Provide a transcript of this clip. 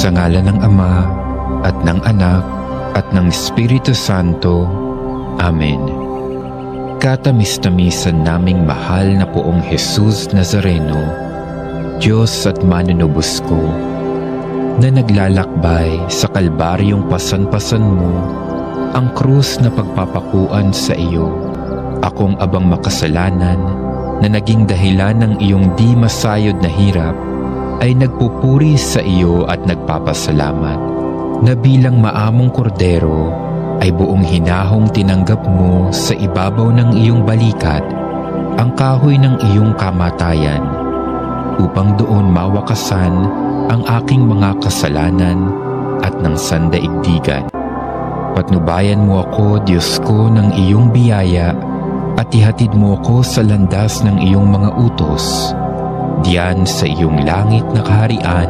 Sa ngalan ng Ama, at ng Anak, at ng Espiritu Santo. Amen. Katamis-tamisan naming mahal na Poong Jesus Nazareno, Diyos at manunubos ko, na naglalakbay sa kalbaryong pasan-pasan mo ang krus na pagpapakuan sa iyo. Akong abang makasalanan na naging dahilan ng iyong di masayod na hirap ay nagpupuri sa iyo at nagpapasalamat na bilang maamong kordero ay buong hinahong tinanggap mo sa ibabaw ng iyong balikat ang kahoy ng iyong kamatayan upang doon mawakasan ang aking mga kasalanan at ng sandaigdigan. Patnubayan mo ako, Diyos ko, ng iyong biyaya at ihatid mo ako sa landas ng iyong mga utos, diyan sa iyong langit na kaharian